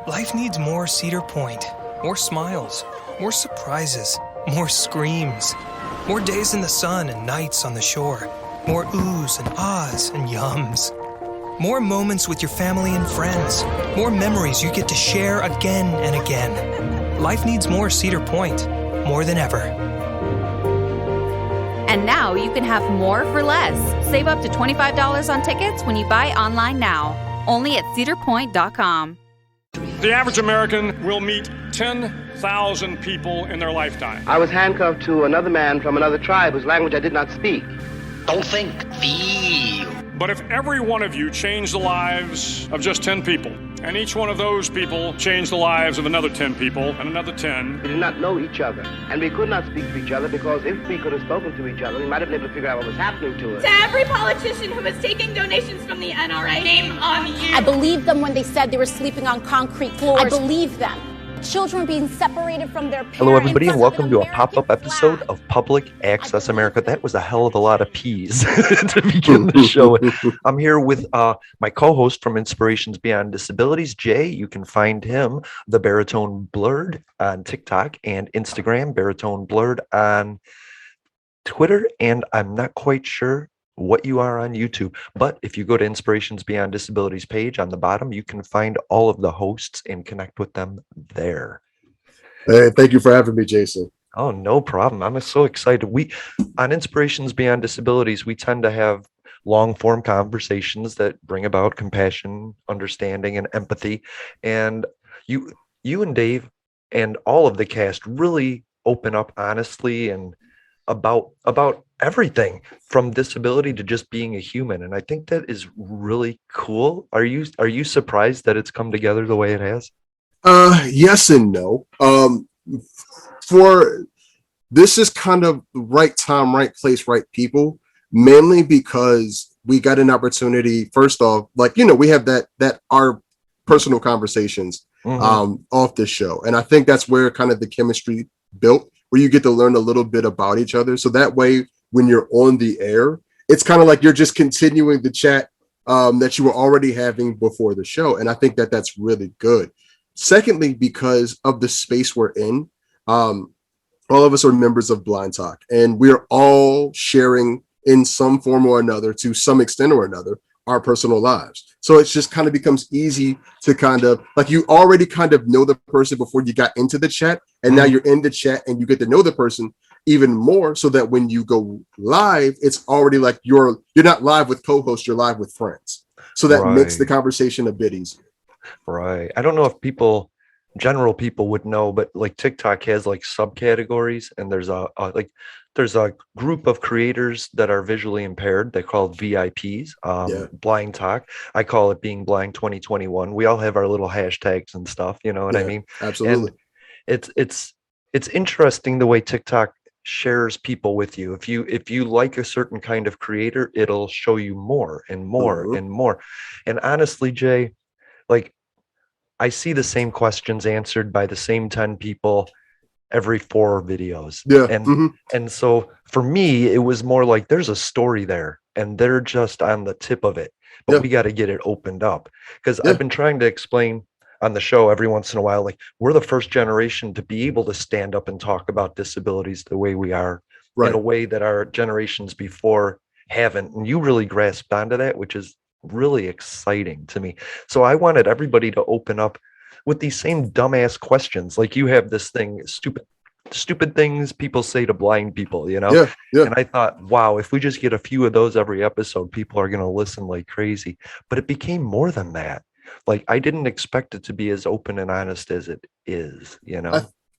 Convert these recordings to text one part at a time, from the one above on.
Life needs more Cedar Point, more smiles, more surprises, more screams, more days in the sun and nights on the shore, more oohs and ahs and yums, more moments with your family and friends, more memories you get to share again and again. Life needs more Cedar Point, more than ever. And now you can have more for less. Save up to $25 on tickets when you buy online now. Only at cedarpoint.com. The average American will meet 10,000 people in their lifetime. I was handcuffed to another man from another tribe whose language I did not speak. Don't think, feel. But if every one of you changed the lives of just 10 people, and each one of those people changed the lives of another 10 people, and another 10... We did not know each other, and we could not speak to each other because if we could have spoken to each other, we might have been able to figure out what was happening to us. To every politician who was taking donations from the NRA, shame on you. I believed them when they said they were sleeping on concrete floors. I believed them. Children being separated from their parents. Hello, everybody, and welcome to a pop-up episode of Public Access America. That was a hell of a lot of P's to begin the show. I'm here with my co-host from Inspirations Beyond Disabilities, Jay. You can find him, the Baritone Blurred, on TikTok and Instagram, Baritone Blurred on Twitter, and I'm not quite sure what you are on YouTube, but if you go to Inspirations Beyond Disabilities page on the bottom, you can find all of the hosts and connect with them there. Hey, thank you for having me, Jason. Oh, no problem. I'm so excited. We on Inspirations Beyond Disabilities, we tend to have long form conversations that bring about compassion, understanding, and empathy. And you and Dave and all of the cast really open up honestly and about everything from disability to just being a human. And I think that is really cool. Are you surprised that it's come together the way it has? Yes and no. For this is kind of the right time, right place, right people, mainly because we got an opportunity. First off, we have that our personal conversations off the show. And I think that's where kind of the chemistry built, where you get to learn a little bit about each other. So that way, when you're on the air, it's kind of like you're just continuing the chat that you were already having before the show. And I think that that's really good. Secondly, because of the space we're in, all of us are members of Blind Talk, and we're all sharing in some form or another, to some extent or another, our personal lives. So it's just kind of becomes easy to kind of you already kind of know the person before you got into the chat. And now you're in the chat and you get to know the person even more, so that when you go live, it's already like you're not live with co-hosts, you're live with friends. So that makes the conversation a bit easier. Right. I don't know if general people would know, but TikTok has subcategories, and there's a group of creators that are visually impaired. They're called VIPs, Blind Talk. I call it Being Blind 2021. We all have our little hashtags and stuff. You know what I mean? Absolutely. And it's interesting the way TikTok shares people with you. If you like a certain kind of creator, it'll show you more and more and more. And honestly, Jay, I see the same questions answered by the same 10 people every 4 videos. And so for me, it was more like there's a story there and they're just on the tip of it, but we got to get it opened up, because I've been trying to explain on the show every once in a while, we're the first generation to be able to stand up and talk about disabilities the way we are, in a way that our generations before haven't. And you really grasped onto that, which is really exciting to me. So I wanted everybody to open up with these same dumbass questions. You have this thing, stupid things people say to blind people, And I thought, wow, if we just get a few of those every episode, people are going to listen like crazy. But it became more than that. I didn't expect it to be as open and honest as it is,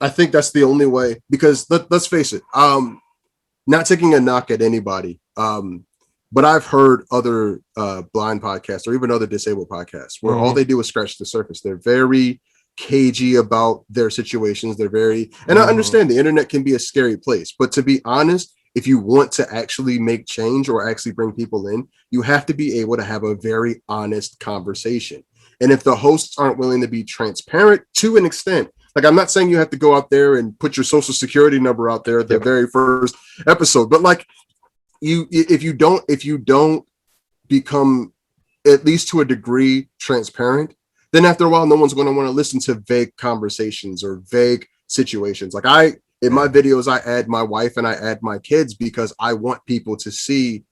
I think that's the only way, because let's face it, not taking a knock at anybody, but I've heard other blind podcasts or even other disabled podcasts where all they do is scratch the surface. They're very cagey about their situations. They're very, and I understand the internet can be a scary place, but to be honest, if you want to actually make change or actually bring people in, you have to be able to have a very honest conversation. And if the hosts aren't willing to be transparent to an extent, I'm not saying you have to go out there and put your social security number out there at the very first episode, but if you don't become, at least to a degree, transparent, then after a while, no one's going to want to listen to vague conversations or vague situations. Like in my videos, I add my wife and I add my kids because I want people to see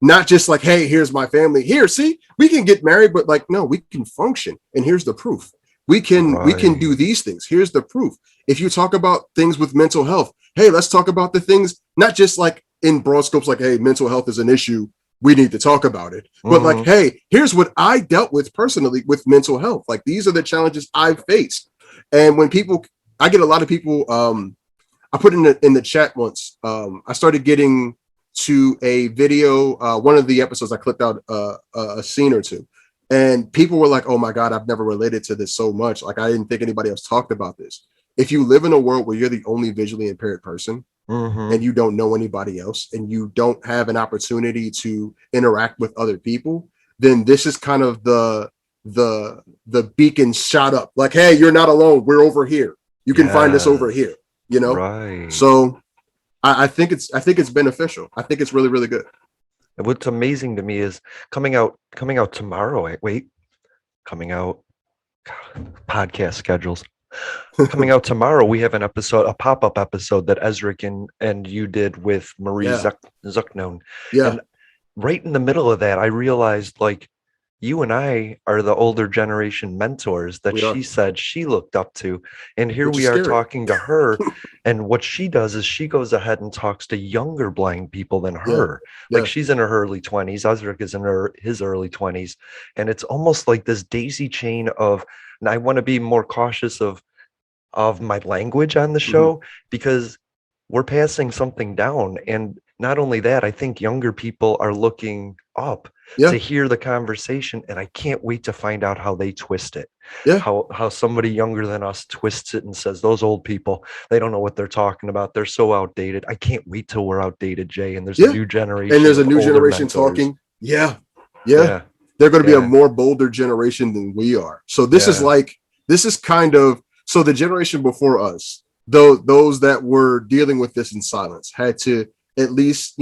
not just like, hey, here's my family. Here, see, we can get married, but like, no, we can function. And here's the proof. We can do these things. Here's the proof. If you talk about things with mental health, hey, let's talk about the things, not just like in broad scopes, like, hey, mental health is an issue. We need to talk about it. But like, hey, here's what I dealt with personally with mental health. Like, these are the challenges I've faced. And when I get a lot of people, I put in the chat once, I started getting to a video, one of the episodes I clipped out a scene or two. And people were like, oh my God, I've never related to this so much. Like, I didn't think anybody else talked about this. If you live in a world where you're the only visually impaired person and you don't know anybody else and you don't have an opportunity to interact with other people, then this is kind of the beacon shot up. Like, hey, you're not alone. We're over here. You can find us over here, you know? Right. So I think it's beneficial. I think it's really, really good. What's amazing to me is coming out tomorrow. Coming out, podcast schedules. Coming out tomorrow, we have a pop-up episode that Ezric and you did with Marie Zucknone. Yeah. And right in the middle of that, I realized, like, you and I are the older generation mentors that she said she looked up to. And here we are talking to her. And what she does is she goes ahead and talks to younger blind people than her. Yeah. Like, she's in her early 20s. Ezric is in his early 20s. And it's almost like this daisy chain of, and I want to be more cautious of my language on the show because we're passing something down. And not only that, I think younger people are looking up to hear the conversation, and I can't wait to find out how they twist it. Yeah. How somebody younger than us twists it and says, those old people, they don't know what they're talking about. They're so outdated. I can't wait till we're outdated, Jay. And there's a new generation. And there's a new generation talking. Yeah. They're going to be a more bolder generation than we are. So this is kind of, so the generation before us, those that were dealing with this in silence had to at least,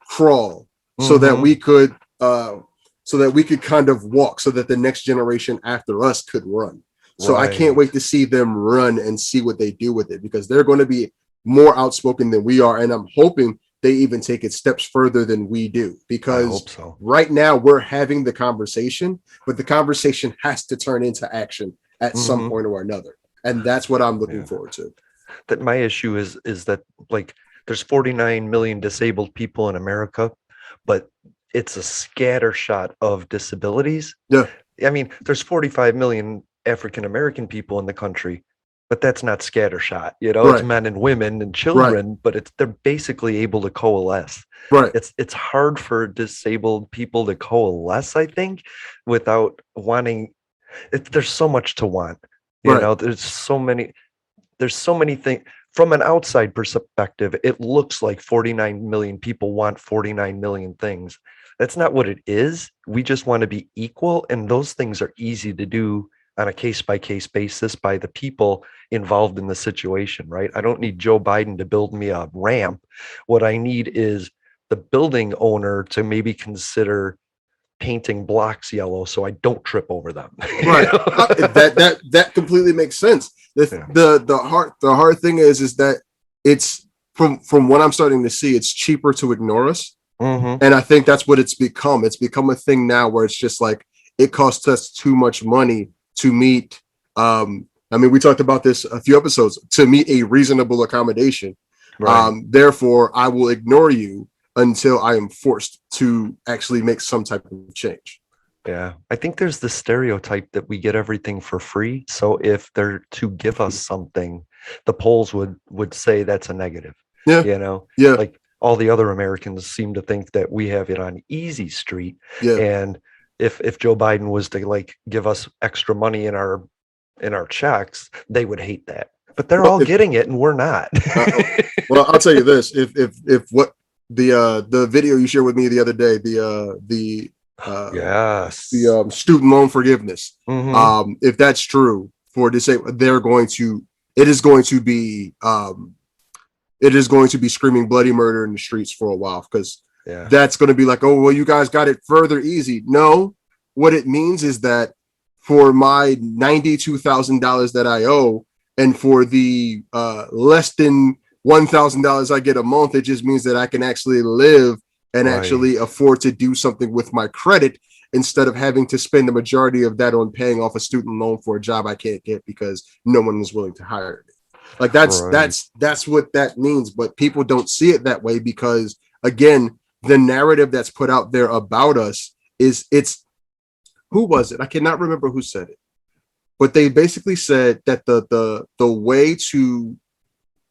crawl so that we could kind of walk so that the next generation after us could run. So I can't wait to see them run and see what they do with it, because they're going to be more outspoken than we are. And I'm hoping they even take it steps further than we do, because right now we're having the conversation, but the conversation has to turn into action at some point or another. And that's what I'm looking forward to. That my issue is that, like, there's 49 million disabled people in America, but it's a scattershot of disabilities. Yeah. I mean, there's 45 million African-American people in the country, but that's not scattershot. It's men and women and children, but they're basically able to coalesce. Right. It's hard for disabled people to coalesce, I think, without wanting. There's so much to want. There's so many things. From an outside perspective, it looks like 49 million people want 49 million things. That's not what it is. We just want to be equal. And those things are easy to do on a case-by-case basis by the people involved in the situation, right? I don't need Joe Biden to build me a ramp. What I need is the building owner to maybe consider painting blocks yellow so I don't trip over them. Right. That completely makes sense. The hard thing is that it's from what I'm starting to see, it's cheaper to ignore us. And I think that's what it's become. It's become a thing now where it's just like, it costs us too much money to meet. We talked about this a few episodes, to meet a reasonable accommodation. Right. Therefore, I will ignore you until I am forced to actually make some type of change. Yeah, I think there's the stereotype that we get everything for free. So if they're to give us something, the polls would say that's a negative. Yeah. Like, all the other Americans seem to think that we have it on easy street. Yeah. And if Joe Biden was to, like, give us extra money in our checks, they would hate that. But they're all getting it and we're not. Well, I'll tell you this: if what the video you shared with me the other day, the student loan forgiveness, if that's true for disabled, it is going to be screaming bloody murder in the streets for a while, because that's going to be like, oh, well, you guys got it further easy. No, what it means is that for my $92,000 that I owe, and for the less than $1,000 I get a month, it just means that I can actually live and actually afford to do something with my credit instead of having to spend the majority of that on paying off a student loan for a job I can't get because no one is willing to hire me. Like that's what that means. But people don't see it that way because, again, the narrative that's put out there about us is who was it? I cannot remember who said it, but they basically said that the way to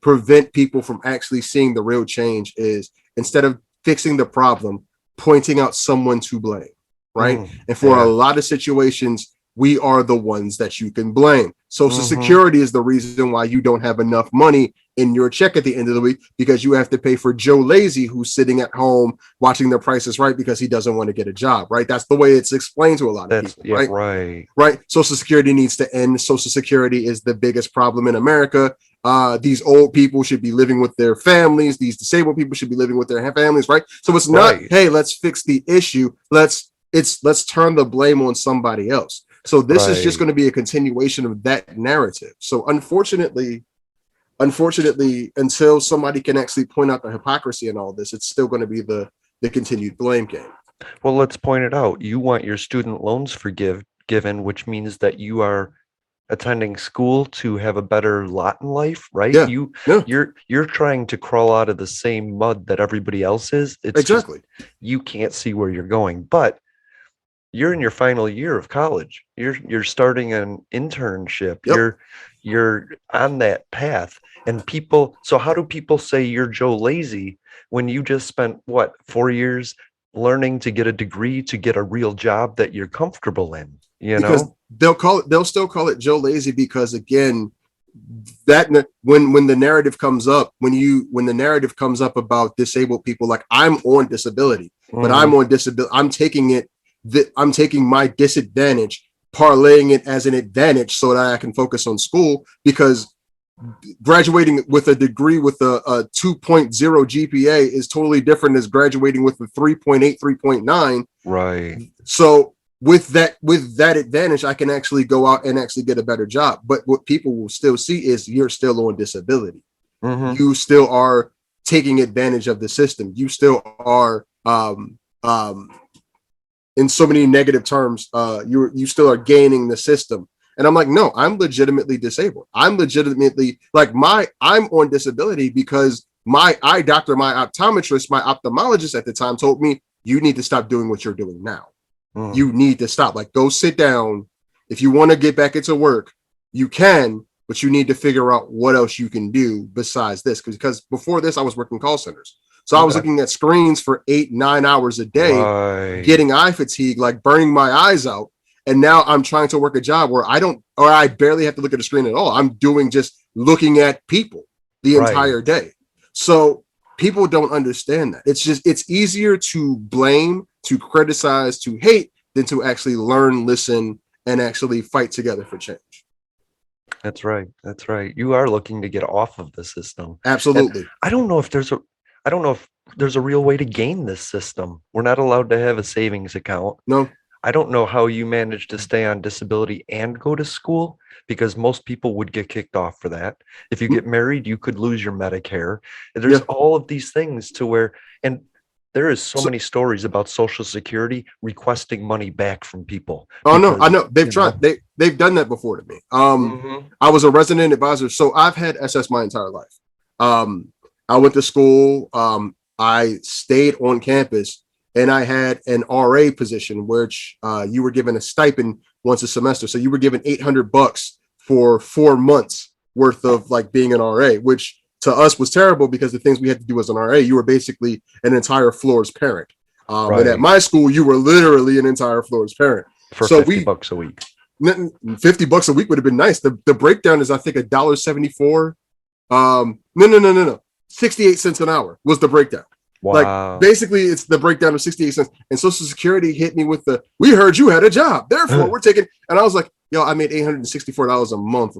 prevent people from actually seeing the real change is, instead of fixing the problem, pointing out someone to blame, right? And for a lot of situations, we are the ones that you can blame. Social Security is the reason why you don't have enough money in your check at the end of the week, because you have to pay for Joe Lazy, who's sitting at home watching The Price is Right because he doesn't want to get a job, right? That's the way it's explained to a lot of people, right? Right. Social Security needs to end. Social Security is the biggest problem in America. These old people should be living with their families. These disabled people should be living with their families, right? So it's not, hey, let's fix the issue. Let's turn the blame on somebody else. So this is just going to be a continuation of that narrative. So unfortunately, until somebody can actually point out the hypocrisy in all this, it's still going to be the continued blame game. Well, let's point it out. You want your student loans forgiven, which means that you are attending school to have a better lot in life, right? You're trying to crawl out of the same mud that everybody else is. It's exactly just, you can't see where you're going, but you're in your final year of college. You're starting an internship. You're on that path. And people, so how do people say you're Joe Lazy when you just spent 4 years learning to get a degree to get a real job that you're comfortable in? Because they'll still call it Joe Lazy because, again, that when the narrative comes up, when the narrative comes up about disabled people, like I'm on disability, but I'm on disability. I'm taking my disadvantage, parlaying it as an advantage so that I can focus on school, because graduating with a degree with a 2.0 GPA is totally different as graduating with a 3.8, 3.9. Right. So with that advantage, I can actually go out and actually get a better job. But what people will still see is you're still on disability. You still are taking advantage of the system. You still are, in so many negative terms, you still are gaining the system. And I'm like, no, I'm legitimately disabled. I'm legitimately I'm on disability because my eye doctor, my optometrist, my ophthalmologist at the time told me, you need to stop doing what you're doing now. You need to stop. Like, go sit down. If you want to get back into work, you can, but you need to figure out what else you can do besides this. Because before this, I was working call centers. So I was looking at screens for 8-9 hours a day, getting eye fatigue, like burning my eyes out. And now I'm trying to work a job where I barely have to look at a screen at all. I'm doing just looking at people the entire day. So people don't understand that. It's easier to blame, to criticize, to hate than to actually learn, listen, and actually fight together for change. That's right. That's right. You are looking to get off of the system. Absolutely. And I don't know if there's a real way to gain this system. We're not allowed to have a savings account. No. I don't know how you manage to stay on disability and go to school, because most people would get kicked off for that. If you get married, you could lose your Medicare. There's all of these things to where, and there is so many stories about Social Security requesting money back from people. Oh, no, I know. They've tried. They've done that before to me. I was a resident advisor, so I've had SS my entire life. I went to school. I stayed on campus, and I had an RA position, which you were given a stipend once a semester. So you were given $800 for 4 months worth of being an RA, which to us was terrible because the things we had to do as an RA, you were basically an entire floor's parent. And at my school, you were literally an entire floor's parent. For $50 a week. $50 a week would have been nice. The breakdown is, I think, $1.74. No. 68 cents an hour was the breakdown. Wow. Basically, it's the breakdown of 68 cents. And Social Security hit me with we heard you had a job, therefore we're taking. And I was like, yo, I made $864 a month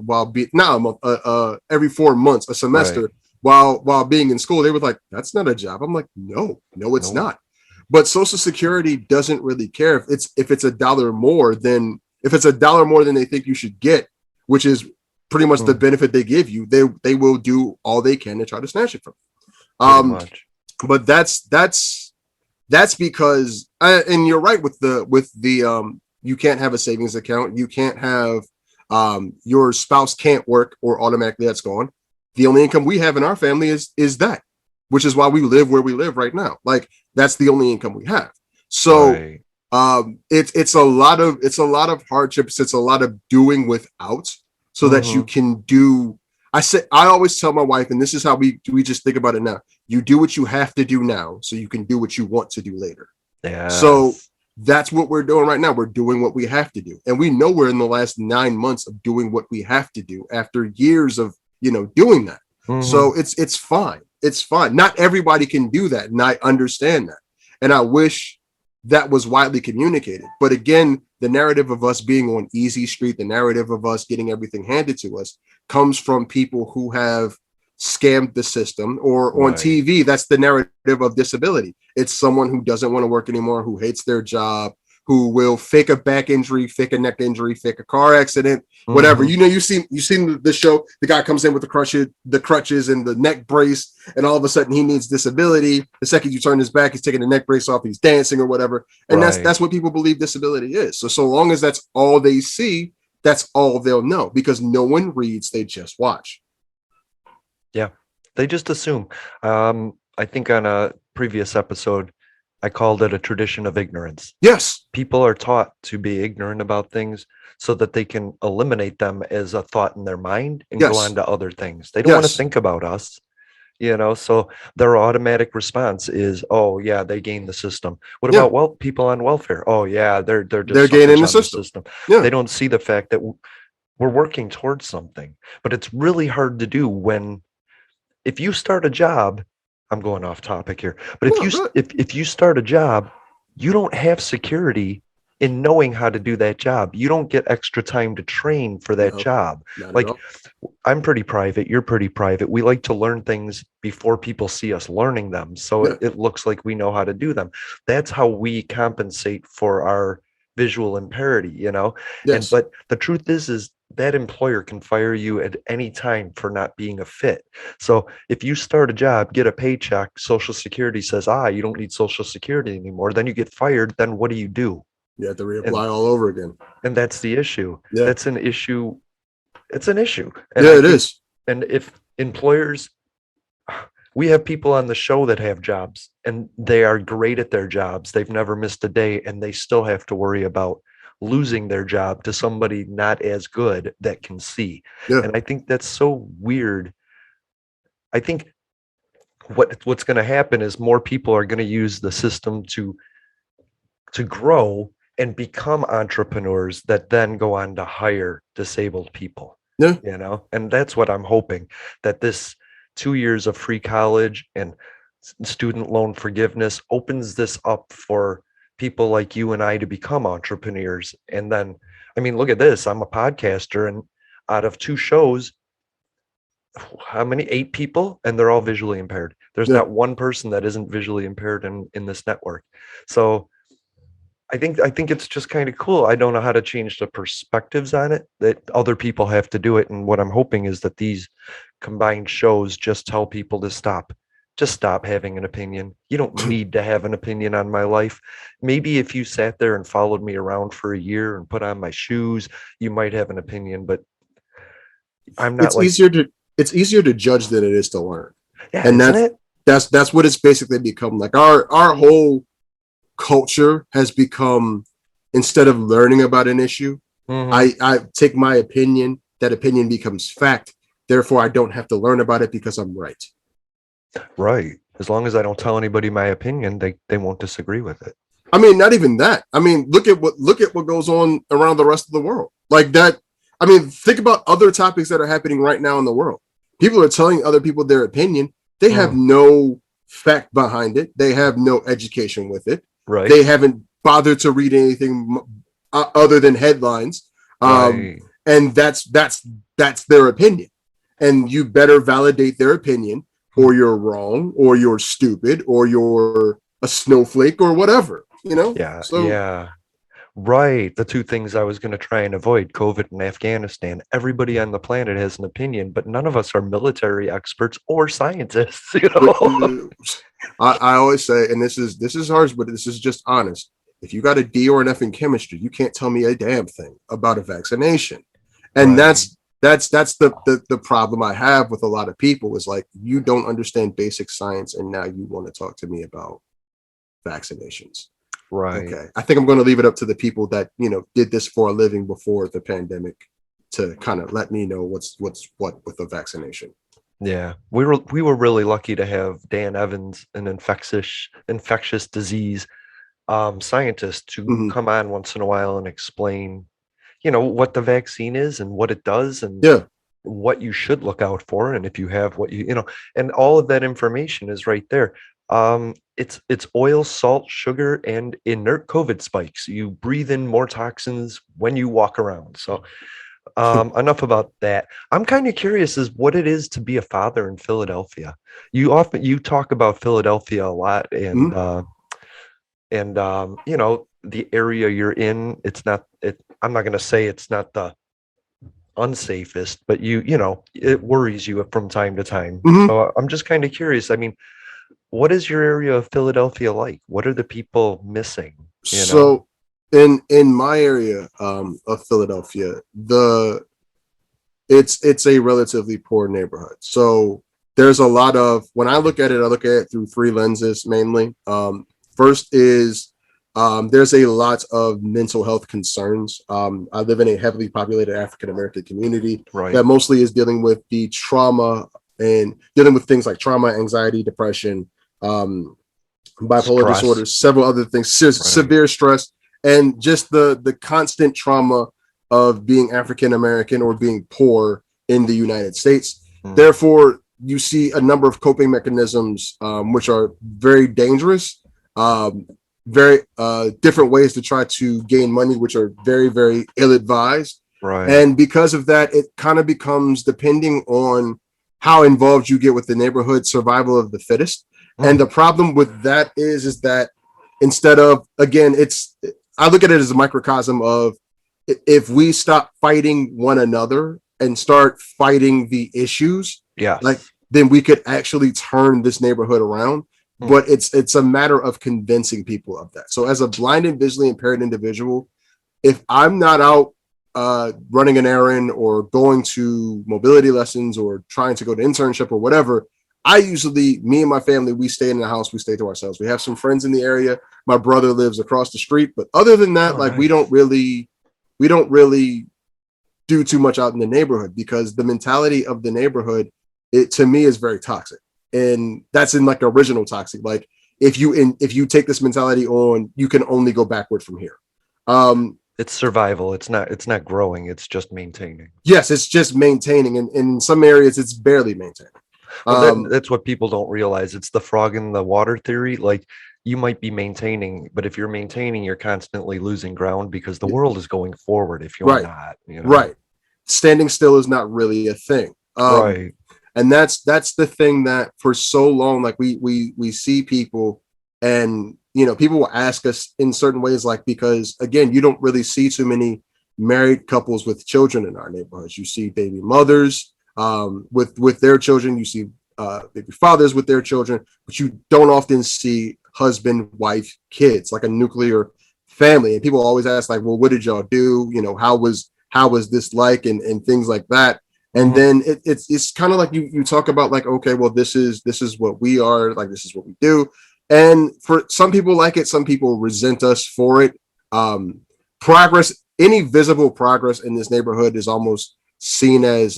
every 4 months, a semester, while being in school. They were like, that's not a job. I'm like, no, not. But Social Security doesn't really care if it's $1 more, then if it's $1 more than they think you should get, which is pretty much the benefit they give you, they will do all they can to try to snatch it from you. But that's because, and you're right with the you can't have a savings account. You can't have, your spouse can't work or automatically that's gone. The only income we have in our family is that, which is why we live where we live right now. Like, that's the only income we have. So it's a lot of hardships. It's a lot of doing without, so that you can do. I always tell my wife, and this is how we just think about it now. You do what you have to do now, so you can do what you want to do later. Yeah. So that's what we're doing right now. We're doing what we have to do, and we know we're in the last 9 months of doing what we have to do after years of doing that. So it's fine. It's fine. Not everybody can do that, and I understand that, and I wish that was widely communicated. But again, the narrative of us being on easy street, the narrative of us getting everything handed to us, comes from people who have scammed the system, or on TV, that's the narrative of disability. It's someone who doesn't want to work anymore, who hates their job, who will fake a back injury, fake a neck injury, fake a car accident, whatever. You've seen the show. The guy comes in with the crutches and the neck brace, and all of a sudden he needs disability. The second you turn his back, he's taking the neck brace off, he's dancing or whatever. And that's what people believe disability is. So long as that's all they see, that's all they'll know, because no one reads, they just watch. Yeah, they just assume. I think on a previous episode, I called it a tradition of ignorance. Yes. People are taught to be ignorant about things so that they can eliminate them as a thought in their mind and go on to other things. They don't want to think about us, so their automatic response is, oh yeah, they gain the system. What about people on welfare? Oh yeah, they're gaining the system. Yeah. They don't see the fact that we're working towards something, but it's really hard to do if you start a job. I'm going off topic here, but if you start a job, you don't have security in knowing how to do that job. You don't get extra time to train for that job. Like, I'm pretty private. You're pretty private. We like to learn things before people see us learning them. So it looks like we know how to do them. That's how we compensate for our visual impairity, Yes. But the truth is that employer can fire you at any time for not being a fit. So if you start a job, get a paycheck, Social Security says, you don't need Social Security anymore, then you get fired, then what do? You have to reapply all over again. And that's the issue. Yeah. That's an issue. It's an issue. And it is. And if employers, we have people on the show that have jobs and they are great at their jobs. They've never missed a day, and they still have to worry about losing their job to somebody not as good that can see. Yeah. And I think that's so weird. I think what's going to happen is more people are going to use the system to grow and become entrepreneurs that then go on to hire disabled people. Yeah. And that's what I'm hoping, that this 2 years of free college and student loan forgiveness opens this up for people like you and I to become entrepreneurs. And then, look at this. I'm a podcaster, and out of 2 shows, how many? 8 people, and they're all visually impaired. There's not one person that isn't visually impaired in this network. So I think it's just kind of cool. I don't know how to change the perspectives on it, that other people have to do it. And what I'm hoping is that these combined shows just tell people to stop having an opinion. You don't need to have an opinion on my life. Maybe if you sat there and followed me around for a year and put on my shoes, you might have an opinion, but I'm not. It's easier to judge than it is to learn. Yeah, and that's what it's basically become. Like our whole culture has become, instead of learning about an issue, I take my opinion, that opinion becomes fact. Therefore, I don't have to learn about it because I'm right. Right. As long as I don't tell anybody my opinion, they won't disagree with it. Not even that. Look at what goes on around the rest of the world. Like that. Think about other topics that are happening right now in the world. People are telling other people their opinion. They have no fact behind it. They have no education with it. Right. They haven't bothered to read anything other than headlines. And that's their opinion. And you better validate their opinion, or you're wrong, or you're stupid, or you're a snowflake, or whatever, Yeah. Right. The two things I was going to try and avoid, COVID and Afghanistan. Everybody on the planet has an opinion, but none of us are military experts or scientists, you know? I always say, and this is harsh, but this is just honest. If you got a D or an F in chemistry, you can't tell me a damn thing about a vaccination. And Right. that's the problem I have with a lot of people is like, you don't understand basic science, and now you want to talk to me about vaccinations. Right. Okay. I think I'm going to leave it up to the people that, did this for a living before the pandemic to kind of let me know what's what with the vaccination. Yeah. We were really lucky to have Dan Evans, an infectious disease scientist, to come on once in a while and explain, what the vaccine is and what it does and what you should look out for. And if you have what and all of that information is right there. It's oil, salt, sugar, and inert COVID spikes. You breathe in more toxins when you walk around. So enough about that. I'm kind of curious as what it is to be a father in Philadelphia. You talk about Philadelphia a lot, and the area you're in. I'm not going to say it's not the unsafest, but it worries you from time to time. So I'm just kind of curious. I mean, what is your area of Philadelphia like? What are the people missing? So in my area of Philadelphia, it's a relatively poor neighborhood. So there's a lot of, when I look at it through three lenses mainly. First is there's a lot of mental health concerns. I live in a heavily populated African American community that mostly is dealing with the trauma and dealing with things like trauma, anxiety, depression, bipolar disorders, several other things, severe stress, and just the constant trauma of being African American or being poor in the United States. Therefore, you see a number of coping mechanisms which are very dangerous, very different ways to try to gain money, which are very, very ill-advised. And because of that, it kind of becomes, depending on how involved you get with the neighborhood, survival of the fittest. And the problem with that is that instead of, again, I look at it as a microcosm of, if we stop fighting one another and start fighting the issues, then we could actually turn this neighborhood around. But it's a matter of convincing people of that. So as a blind and visually impaired individual, if I'm not out running an errand or going to mobility lessons or trying to go to internship or whatever, me and my family, we stay in the house, we stay to ourselves. We have some friends in the area. My brother lives across the street, but other than that, we don't really do too much out in the neighborhood, because the mentality of the neighborhood, it to me is very toxic. And that's in like original toxic. Like if you take this mentality on, you can only go backward from here. It's survival. It's not growing. It's just maintaining. Yes, it's just maintaining. And in some areas, it's barely maintaining. Well, that's what people don't realize. It's the frog in the water theory. Like, you might be maintaining, but if you're maintaining, you're constantly losing ground, because the world is going forward if you're not. Right. Standing still is not really a thing. And that's the thing that for so long, like we see people, and people will ask us in certain ways, like, because again, you don't really see too many married couples with children in our neighborhoods. You see baby mothers with their children, you see baby fathers with their children, but you don't often see husband, wife, kids, like a nuclear family. And people always ask, like, well, what did y'all do? How was this like, and things like that. And then it's kind of like you talk about, like, okay, well, this is what we are, like, this is what we do. And for some people like it, some people resent us for it. Any visible progress in this neighborhood is almost seen as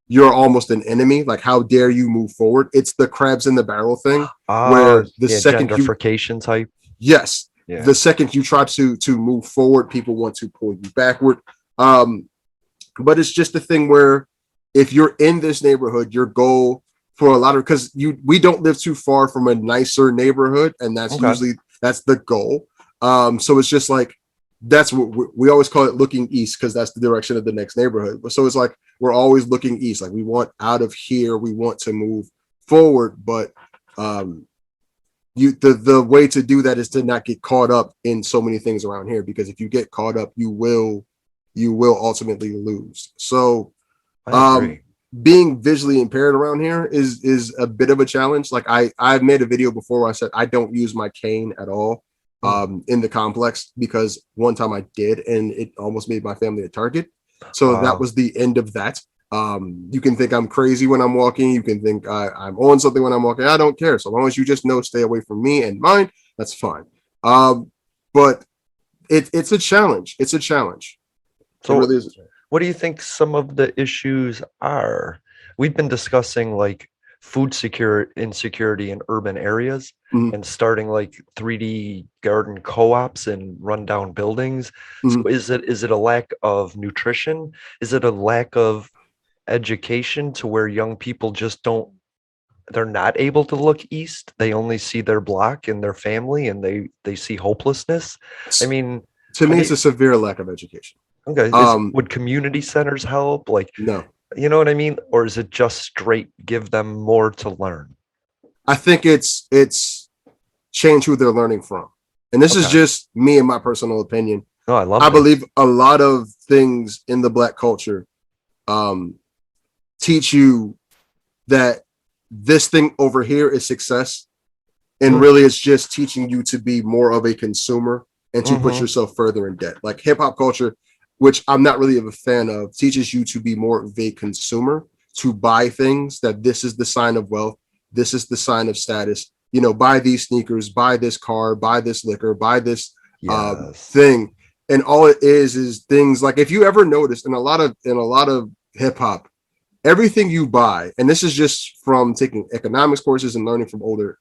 you're almost an enemy. Like, how dare you move forward? It's the crabs in the barrel thing, where the second gentrification type. Yes. Yeah. The second you try to move forward, people want to pull you backward. But it's just a thing where if you're in this neighborhood, your goal for a lot of, because we don't live too far from a nicer neighborhood, and that's the goal. So it's just like, that's what we always call it, looking east, because that's the direction of the next neighborhood. So it's like, we're always looking east. Like, we want out of here, we want to move forward, but the way to do that is to not get caught up in so many things around here, because if you get caught up, you will ultimately lose. So being visually impaired around here is a bit of a challenge. Like I've made a video before where I said I don't use my cane at all in the complex, because one time I did and it almost made my family a target. So that was the end of that. You can think I'm crazy when I'm walking. You can think I'm on something when I'm walking. I don't care. So long as you just know, stay away from me and mine, that's fine. But it's a challenge. It's a challenge. So it really is. What do you think some of the issues are? We've been discussing like food insecurity in urban areas and starting like 3D garden co-ops in rundown buildings. So is it a lack of nutrition? Is it a lack of education to where young people just they're not able to look east? They only see their block and their family, and they see hopelessness. I mean, to me, it's a severe lack of education. Okay. Would community centers help? Like, no, you know what I mean? Or is it just straight give them more to learn? I think it's change who they're learning from. And this is just me and my personal opinion. Oh, I believe a lot of things in the Black culture teach you that this thing over here is success. And really it's just teaching you to be more of a consumer and to put yourself further in debt. Like hip hop culture, which I'm not really a fan of, teaches you to be more of a consumer, to buy things, that this is the sign of wealth. This is the sign of status. You know, buy these sneakers, buy this car, buy this liquor, buy this thing. And all it is things like, if you ever noticed in a lot of hip hop, everything you buy, and this is just from taking economics courses and learning from older,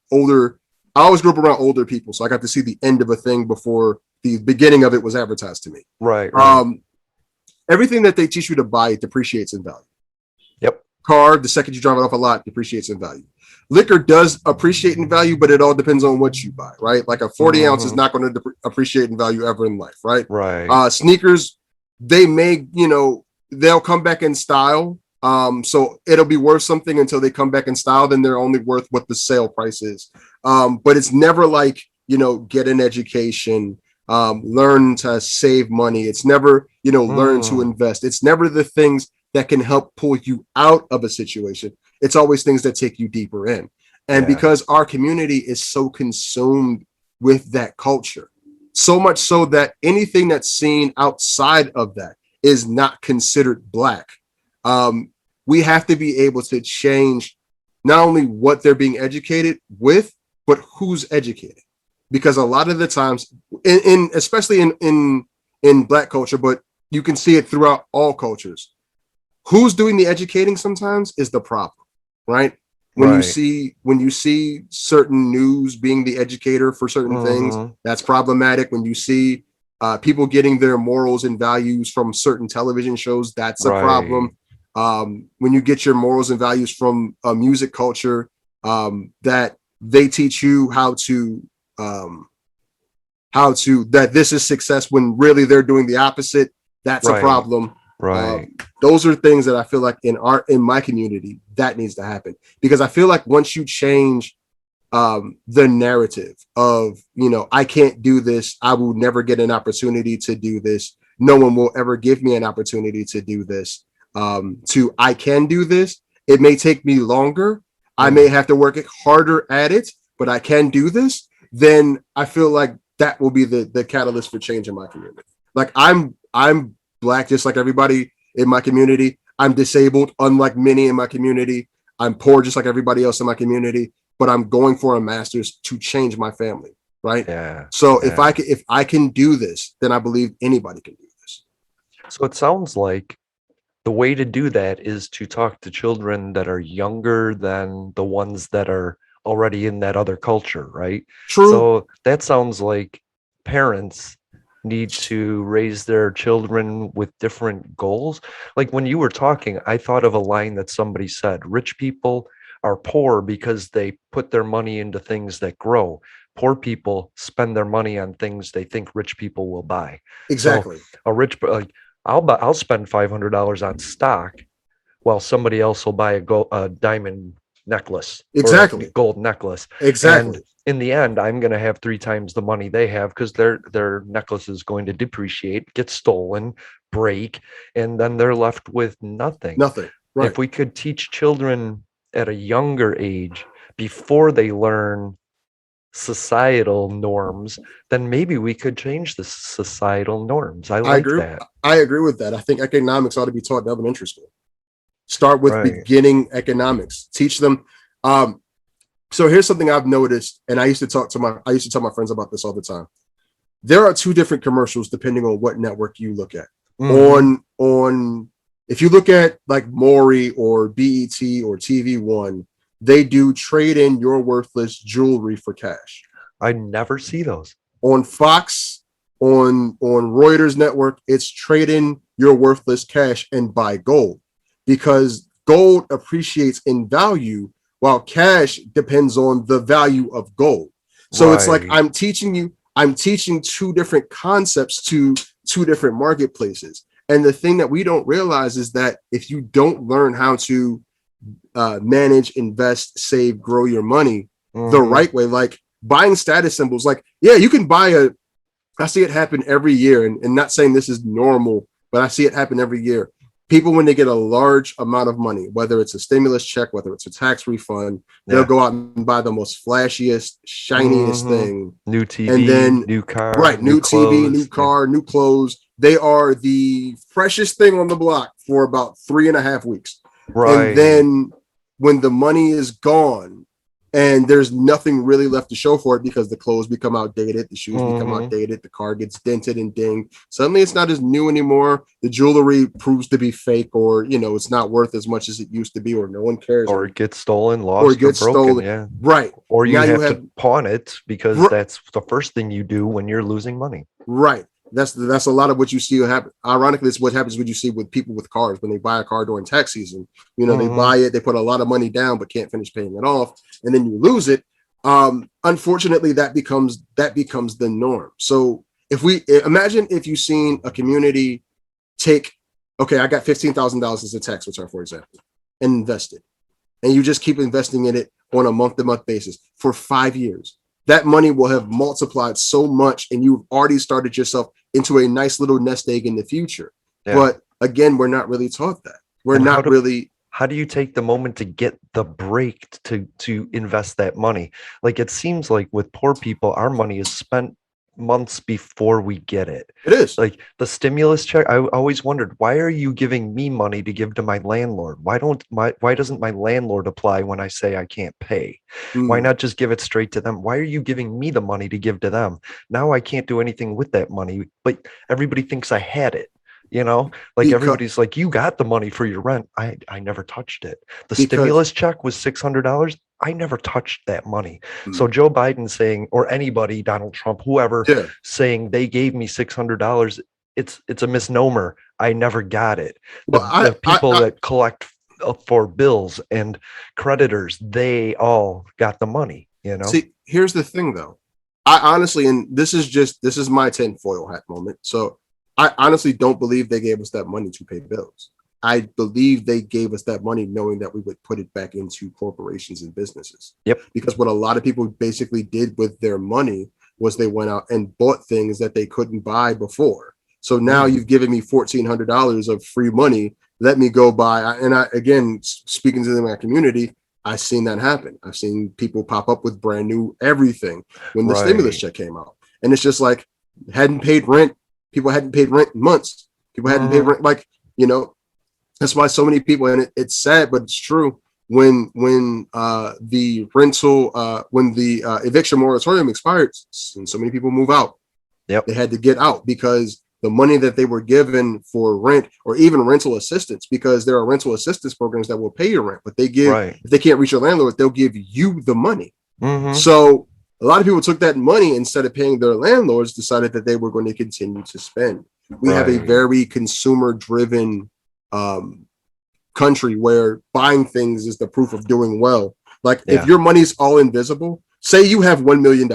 I always grew up around older people. So I got to see the end of a thing before the beginning of it was advertised to me. Right. Everything that they teach you to buy depreciates in value. Yep. Car, the second you drive it off a lot, depreciates in value. Liquor does appreciate in value, but it all depends on what you buy, right? Like a 40 ounce is not going to appreciate in value ever in life, right? Right. Sneakers, they may, they'll come back in style. So it'll be worth something until they come back in style. Then they're only worth what the sale price is. But it's never like, get an education, learn to save money. It's never, learn to invest. It's never the things that can help pull you out of a situation. It's always things that take you deeper in. And because our community is so consumed with that culture, so much so that anything that's seen outside of that is not considered Black. We have to be able to change not only what they're being educated with, but who's educated. Because a lot of the times, especially in Black culture, but you can see it throughout all cultures, who's doing the educating sometimes is the problem, right? When you see certain news being the educator for certain things, that's problematic. When you see people getting their morals and values from certain television shows, that's a problem. When you get your morals and values from a music culture, that they teach you how to that this is success when really they're doing the opposite, that's a problem. Right. Those are things that I feel like in my community that needs to happen, because I feel like once you change the narrative of, I can't do this, I will never get an opportunity to do this, no one will ever give me an opportunity to do this, to I can do this, it may take me longer, I may have to work harder at it, but I can do this, then I feel like that will be the catalyst for change in my community. Like I'm Black just like everybody in my community. I'm disabled unlike many in my community. I'm poor just like everybody else in my community, but I'm going for a master's to change my family, right? Yeah. So if I can do this, then I believe anybody can do this. So it sounds like the way to do that is to talk to children that are younger than the ones that are already in that other culture, right? True. So that sounds like parents need to raise their children with different goals. Like when you were talking, I thought of a line that somebody said, rich people are poor because they put their money into things that grow. Poor people spend their money on things they think rich people will buy. Exactly. So a rich, like I'll spend $500 on stock while somebody else will buy a diamond necklace. Exactly. Or a gold necklace. Exactly. And in the end, I'm going to have 3 times the money they have because their necklace is going to depreciate, get stolen, break, and then they're left with nothing. Nothing. Right. If we could teach children at a younger age before they learn societal norms, then maybe we could change the societal norms. I like that. I agree with that. I think economics ought to be taught in elementary school. Start with beginning economics. Teach them. So here's something I've noticed, and I used to tell my friends about this all the time. There are 2 different commercials depending on what network you look at. On if you look at like Maury or BET or TV1, they do trade in your worthless jewelry for cash. I never see those. On Fox, on Reuters network, it's trade in your worthless cash and buy gold, because gold appreciates in value while cash depends on the value of gold. So it's like I'm teaching 2 different concepts to 2 different marketplaces. And the thing that we don't realize is that if you don't learn how to manage, invest, save, grow your money the right way, like buying status symbols, like, yeah, you can buy I see it happen every year, and not saying this is normal, but I see it happen every year. People, when they get a large amount of money, whether it's a stimulus check, whether it's a tax refund, they'll go out and buy the most flashiest, shiniest thing. New TV, and then new car. Right, new TV, new car, new clothes. They are the freshest thing on the block for about 3.5 weeks. Right. And then when the money is gone and there's nothing really left to show for it because the clothes become outdated, the shoes become outdated, the car gets dented and dinged. Suddenly it's not as new anymore. The jewelry proves to be fake, or, it's not worth as much as it used to be, or no one cares. Or it gets stolen, lost, or broken. Stolen. Yeah. Right. Or you have to pawn it, because that's the first thing you do when you're losing money. Right. That's a lot of what you see happen. Ironically, it's what happens when you see with people with cars when they buy a car during tax season. They buy it, they put a lot of money down, but can't finish paying it off, and then you lose it. Unfortunately, that becomes the norm. So imagine if you've seen a community take, okay, I got $15,000 as a tax return, for example, and invest it, and you just keep investing in it on a month-to-month basis for 5 years. That money will have multiplied so much, and you've already started yourself into a nice little nest egg in the future. Yeah. But again, we're not really taught that. How do you take the moment to get the break to invest that money? Like, it seems like with poor people, our money is spent months before we get it. It is. Like the stimulus check, I always wondered, why are you giving me money to give to my landlord? Why doesn't my landlord apply when I say I can't pay? Why not just give it straight to them? Why are you giving me the money to give to them? Now I can't do anything with that money, but everybody thinks I had it. Everybody's like, you got the money for your rent. I never touched it. The stimulus check was $600. I never touched that money. So Joe Biden saying, or anybody, Donald Trump, whoever, saying they gave me $600, it's a misnomer. I never got it. The people that collect for bills and creditors, they all got the money. See, here's the thing, though. I honestly, and this is my tinfoil hat moment. So I honestly don't believe they gave us that money to pay bills. I believe they gave us that money knowing that we would put it back into corporations and businesses. Yep. Because what a lot of people basically did with their money was they went out and bought things that they couldn't buy before. So now you've given me $1,400 of free money. Let me go buy. And again, speaking to my community, I've seen that happen. I've seen people pop up with brand new everything when the stimulus check came out. And it's just like, hadn't paid rent. People hadn't paid rent in months. People hadn't paid rent. That's why so many people, and it's sad, but it's true. When the eviction moratorium expired, and so many people move out, they had to get out because the money that they were given for rent, or even rental assistance, because there are rental assistance programs that will pay your rent, but they give, if they can't reach your landlord, they'll give you the money. So a lot of people took that money, instead of paying their landlords, decided that they were going to continue to spend. We have a very consumer-driven country where buying things is the proof of doing well. Like if your money's all invisible, say you have $1 million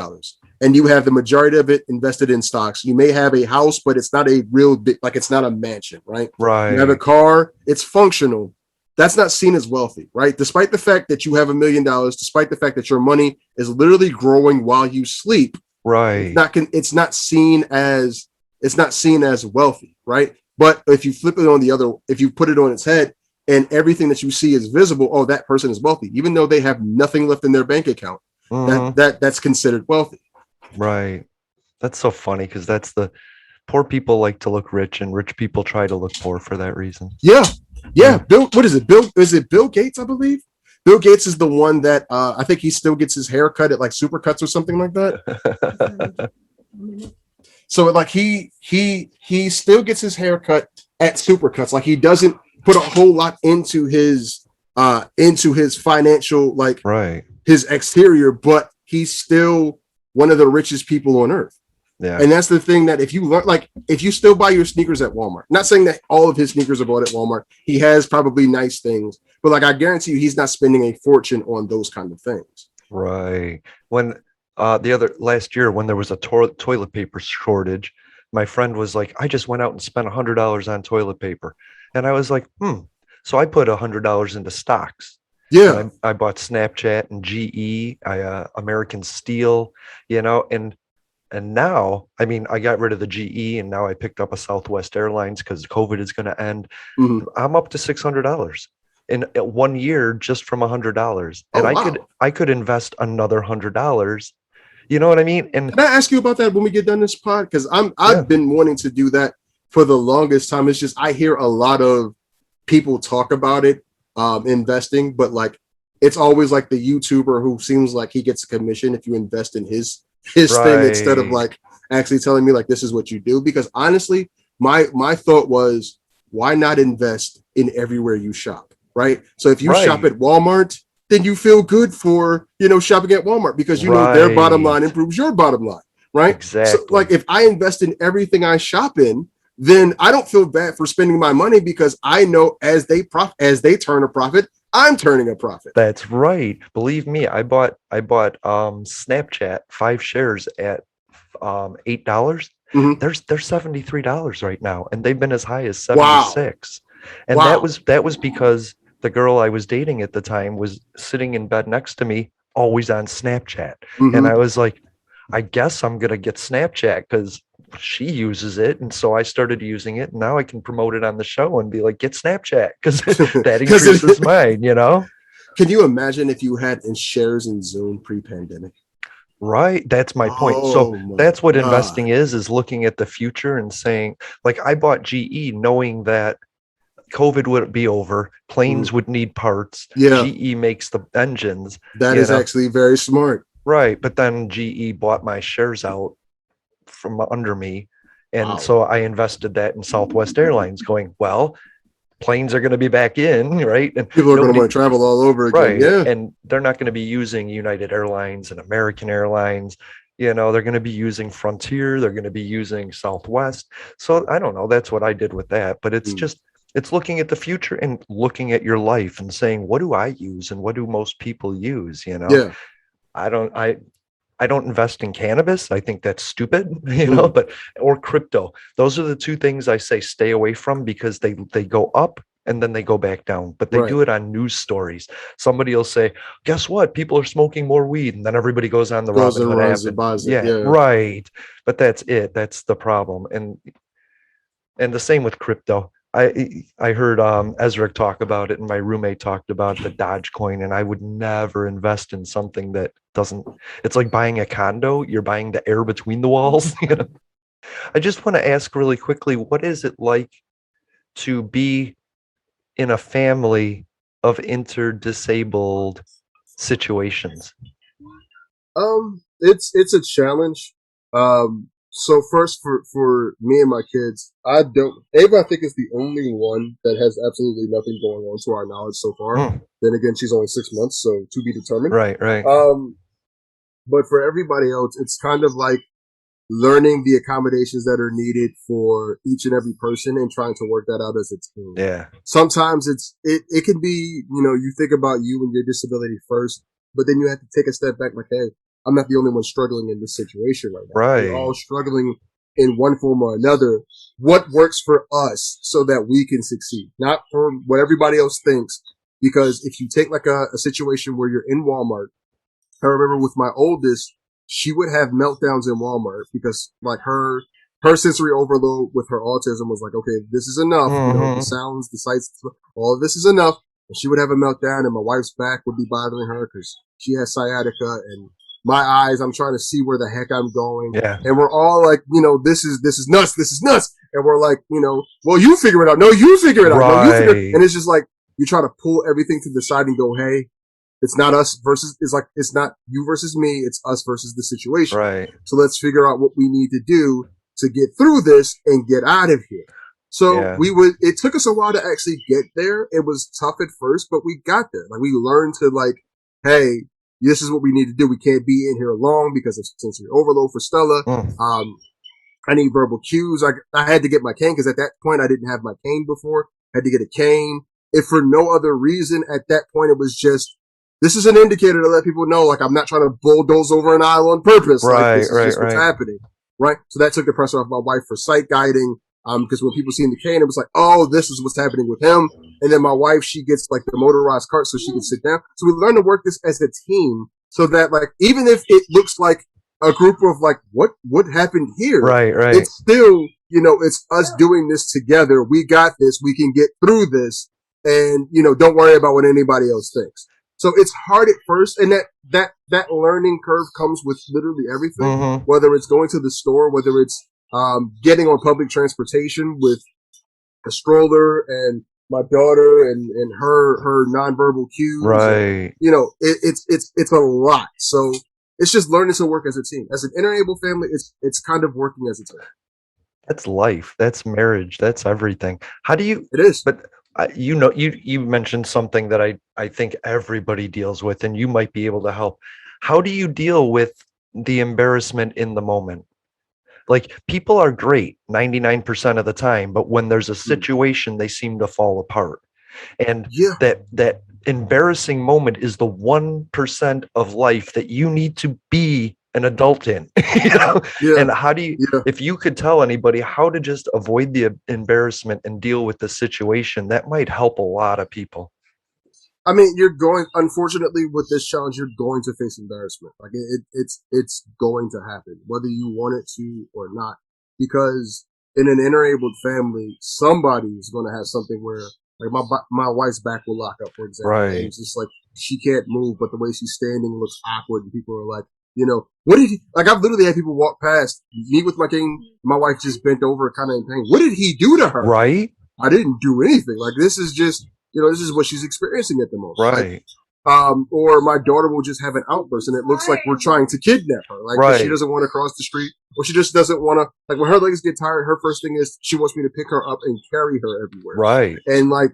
and you have the majority of it invested in stocks. You may have a house, but it's not a real big, like it's not a mansion, right? Right. You have a car, it's functional, that's not seen as wealthy, right? Despite the fact that you have $1 million, despite the fact that your money is literally growing while you sleep, right. It's not seen as wealthy, right? But if you flip it if you put it on its head and everything that you see is visible, oh, that person is wealthy, even though they have nothing left in their bank account. That's considered wealthy. Right. That's so funny because that's the poor people like to look rich and rich people try to look poor for that reason. Yeah. Bill, what is it? Is it Bill Gates, I believe? Bill Gates is the one that I think he still gets his hair cut at like Supercuts or something like that. So like he still gets his hair cut at Supercuts. Like he doesn't put a whole lot into his financial, like his exterior, but he's still one of the richest people on earth. Yeah. And that's the thing, that if you learn, like if you still buy your sneakers at Walmart, not saying that all of his sneakers are bought at Walmart, he has probably nice things, but like I guarantee you he's not spending a fortune on those kind of things. Right. When last year when there was a toilet paper shortage, my friend was like, I just went out and spent $100 on toilet paper. And I was like, So I put $100 into stocks. Yeah. I bought Snapchat and GE, American Steel, and now, I mean, I got rid of the GE and now I picked up a Southwest Airlines because COVID is going to end. Mm-hmm. I'm up to $600 in 1 year just from $100. And I could invest another $100. You know what I mean? And can I ask you about that when we get done this pod? Because I've been wanting to do that for the longest time. It's just I hear a lot of people talk about it, investing, but like it's always like the YouTuber who seems like he gets a commission if you invest in his thing instead of like actually telling me like this is what you do. Because honestly, my thought was, why not invest in everywhere you shop, right? So if you shop at Walmart, then you feel good for shopping at Walmart because you know their bottom line improves your bottom line, right? Exactly. So like if I invest in everything I shop in, then I don't feel bad for spending my money because I know as they turn a profit, I'm turning a profit. That's right. Believe me, I bought Snapchat 5 shares at $8. Mm-hmm. They're $73 right now, and they've been as high as 76. Wow. And that was because the girl I was dating at the time was sitting in bed next to me, always on Snapchat. Mm-hmm. And I was like, I guess I'm gonna get Snapchat because she uses it, and so I started using it, and now I can promote it on the show and be like, get Snapchat because that increases mine, Can you imagine if you had shares in Zoom pre-pandemic? Right, that's my point. That's what investing is looking at the future and saying, like, I bought GE knowing that COVID would be over, planes would need parts. GE makes the engines. That is actually very smart. Right, but then GE bought my shares out from under me, and so I invested that in Southwest Airlines, going, well, planes are going to be back in, right? And people are going to want to travel all over again, right? Yeah, and they're not going to be using United Airlines and American Airlines. They're going to be using Frontier. They're going to be using Southwest. So I don't know. That's what I did with that. But it's just it's looking at the future and looking at your life and saying, what do I use and what do most people use? Yeah. I don't invest in cannabis. I think that's stupid, or crypto. Those are the two things I say stay away from because they go up and then they go back down, but they do it on news stories. Somebody will say, guess what? People are smoking more weed. And then everybody goes on the Robinhood app. Yeah, right. But that's it. That's the problem. And the same with crypto. I heard Ezra talk about it, and my roommate talked about the Dogecoin, and I would never invest in something that doesn't. It's like buying a condo. You're buying the air between the walls. I just want to ask really quickly, what is it like to be in a family of interdisabled situations? It's a challenge. So first for me and my kids, Ava, I think, is the only one that has absolutely nothing going on to our knowledge so far. Then again, she's only 6 months, so to be determined. Right. But for everybody else, it's kind of like learning the accommodations that are needed for each and every person and trying to work that out as a team. Yeah. Sometimes it can be, you think about you and your disability first, but then you have to take a step back like, hey, I'm not the only one struggling in this situation right now. Right. We're all struggling in one form or another what works for us so that we can succeed, not for what everybody else thinks. Because if you take like a situation where you're in Walmart, I remember with my oldest, she would have meltdowns in Walmart because like her sensory overload with her autism was like, okay, this is enough. You know, the sounds, the sights, all of this is enough. And she would have a meltdown and my wife's back would be bothering her because she has sciatica, and my eyes, I'm trying to see where the heck I'm going. Yeah. And we're all like, you know, this is nuts. This is nuts. And we're like, you know, well, you figure it out. No, you figure it out. Right. No, you figure it. And it's just like, you try to pull everything to the side and go, hey, it's not us versus, it's like, it's not you versus me. It's us versus the situation. Right. So let's figure out what we need to do to get through this and get out of here. So it took us a while to actually get there. It was tough at first, but we got there. Like we learned to like, hey, this is what we need to do. We can't be in here long because of sensory overload for Stella. I need verbal cues. I had to get my cane because at that point I didn't have my cane before. I had to get a cane. If for no other reason at that point, it was just, this is an indicator to let people know, like, I'm not trying to bulldoze over an aisle on purpose. Right, like, this is just what's happening. Right. So that took the pressure off my wife for sight guiding. Because when people see the cane, it was like, oh, this is what's happening with him. And then my wife, she gets like the motorized cart so she can sit down. So we learn to work this as a team so that like, even if it looks like a group of like, what happened here? Right. It's still, you know, it's us doing this together. We got this. We can get through this. And, you know, don't worry about what anybody else thinks. So it's hard at first. And that learning curve comes with literally everything, whether it's going to the store, whether it's, getting on public transportation with a stroller and my daughter and her nonverbal cues. Right. And, you know, it's a lot. So it's just learning to work as a team. As an interabled family, it's kind of working as a team. That's life. That's marriage. That's everything. How do you? It is. But you know, you mentioned something that I think everybody deals with, and you might be able to help. How do you deal with the embarrassment in the moment? Like, people are great 99% of the time, but when there's a situation, they seem to fall apart. And that embarrassing moment is the 1% of life that you need to be an adult in. You know? And how do you, if you could tell anybody how to just avoid the embarrassment and deal with the situation, that might help a lot of people. I mean, unfortunately, with this challenge, you're going to face embarrassment. Like it's going to happen, whether you want it to or not. Because in an interabled family, somebody is going to have something where, like, my wife's back will lock up, for example. Right. And it's just like, she can't move, but the way she's standing looks awkward, and people are like, you know, what did he, like, I've literally had people walk past me with my cane, my wife just bent over kind of in pain. What did he do to her? Right. I didn't do anything. Like, this is just, you know, this is what she's experiencing at the moment. Right. Or my daughter will just have an outburst and it looks like we're trying to kidnap her. Like, she doesn't want to cross the street, or she just doesn't want to, like, when her legs get tired, her first thing is she wants me to pick her up and carry her everywhere. Right. And like,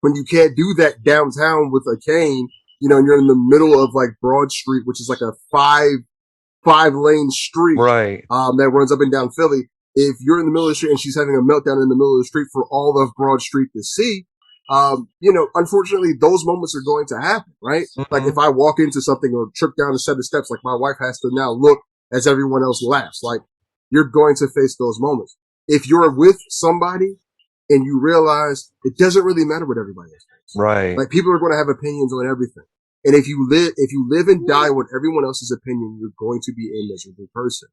when you can't do that downtown with a cane, you know, and you're in the middle of like Broad Street, which is like a five lane street. Right. That runs up and down Philly. If you're in the middle of the street and she's having a meltdown in the middle of the street for all of Broad Street to see, you know, unfortunately, those moments are going to happen, right? Like, if I walk into something or trip down a set of steps, like, my wife has to now look as everyone else laughs. Like, you're going to face those moments. If you're with somebody and you realize it doesn't really matter what everybody else thinks. Right. Like, people are going to have opinions on everything. And if you live and die with everyone else's opinion, you're going to be a miserable person.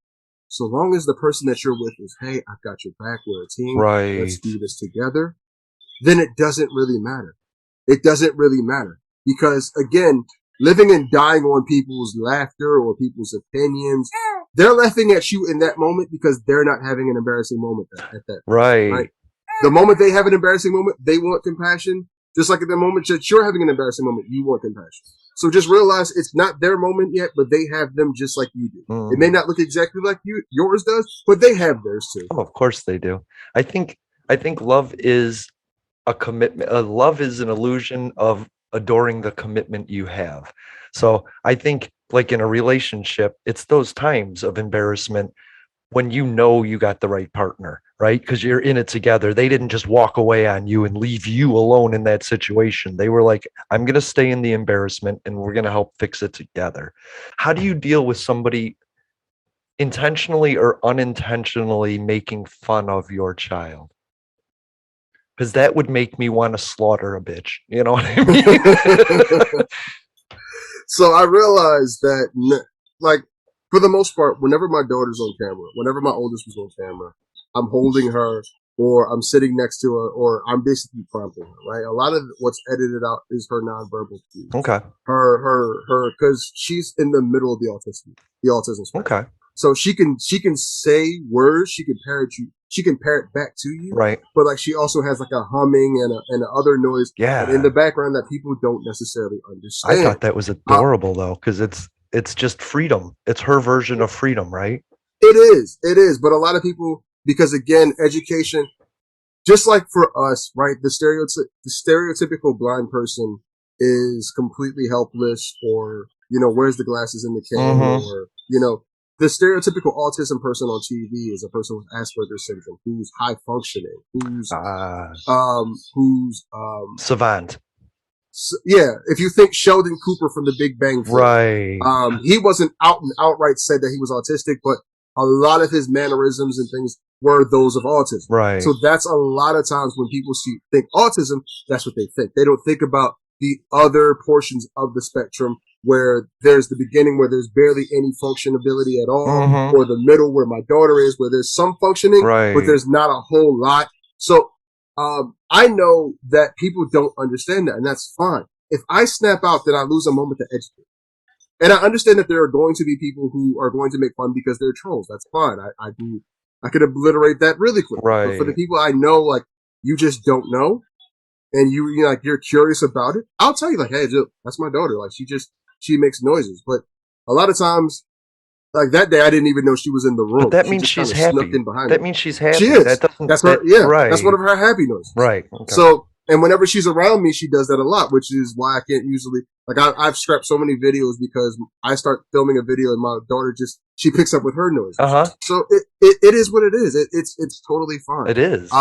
So long as the person that you're with is, hey, I've got your back, we're a team. Right. Let's do this together. Then it doesn't really matter. It doesn't really matter. Because again, living and dying on people's laughter or people's opinions, they're laughing at you in that moment because they're not having an embarrassing moment at that. Right. The moment they have an embarrassing moment, they want compassion. Just like at the moment that you're having an embarrassing moment, you want compassion. So just realize it's not their moment yet, but they have them just like you do. It may not look exactly like yours does, but they have theirs too. Oh, of course they do. I think love is a commitment. Love is an illusion of adoring the commitment you have. So I think, like, in a relationship, it's those times of embarrassment when you know you got the right partner, right? Because you're in it together. They didn't just walk away on you and leave you alone in that situation. They were like, I'm going to stay in the embarrassment and we're going to help fix it together. How do you deal with somebody intentionally or unintentionally making fun of your child? Because that would make me want to slaughter a bitch. You know what I mean? So I realized that, like, for the most part, whenever my daughter's on camera, whenever my oldest was on camera, I'm holding her, or I'm sitting next to her, or I'm basically prompting her, right? A lot of what's edited out is her nonverbal cues. Okay. Because she's in the middle of the autism spectrum. Okay. So she can say words, she can parrot back to you, right? But like she also has like a humming and a other noise, in the background that people don't necessarily understand. I thought that was adorable though, because it's just freedom. It's her version of freedom, right? It is. But a lot of people, because again, education, just like for us, right? The stereotypical blind person is completely helpless, or wears the glasses in the can, or the stereotypical autism person on TV is a person with Asperger's syndrome who's high functioning, who's savant. Yeah, if you think Sheldon Cooper from The Big Bang Theory, right? He wasn't outright said that he was autistic, but a lot of his mannerisms and things were those of autism. Right. So that's a lot of times when people think autism, that's what they think. They don't think about the other portions of the spectrum where there's the beginning where there's barely any functionability at all, or the middle where my daughter is, where there's some functioning, but there's not a whole lot. So I know that people don't understand that, and that's fine. If I snap out, then I lose a moment to educate. And I understand that there are going to be people who are going to make fun because they're trolls. That's fine. I could obliterate that really quick. Right. But for the people I know, like, you just don't know, and you're curious about it, I'll tell you, like, hey, that's my daughter. Like, she makes noises. But a lot of times, like that day, I didn't even know she was in the room. But that means she's happy. That means she's happy. She is. That's her. Right. That's one of her happy noises. Right. Okay. So, and whenever she's around me, she does that a lot, which is why I can't usually, like, I've scrapped so many videos because I start filming a video and my daughter she picks up with her noise. So it is what it is. It's totally fine. It is.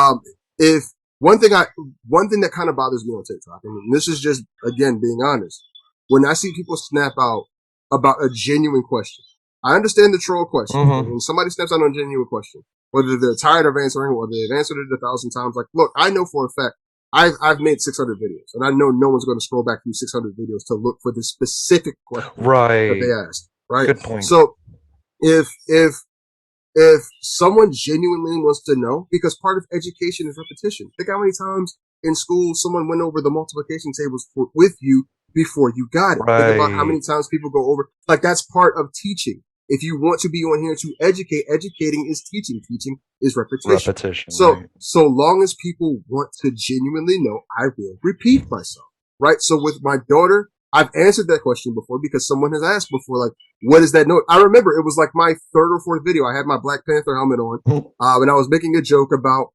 If one thing that kind of bothers me on TikTok, and this is just, again, being honest, when I see people snap out about a genuine question, I understand the troll question. When somebody snaps out on a genuine question, whether they're tired of answering, whether they've answered it 1,000 times, like, look, I know for a fact, I've made 600 videos, and I know no one's going to scroll back through 600 videos to look for the specific question that they asked. Right. Good point. So if someone genuinely wants to know, because part of education is repetition. Think how many times in school someone went over the multiplication tables with you before you got it. Right. Think about how many times people go over. Like, that's part of teaching. If you want to be on here to educate, educating is teaching. Teaching is repetition. So, right. So long as people want to genuinely know, I will repeat myself. Right. So with my daughter, I've answered that question before because someone has asked before, like, what is that note? I remember it was like my third or fourth video. I had my Black Panther helmet on, and I was making a joke about,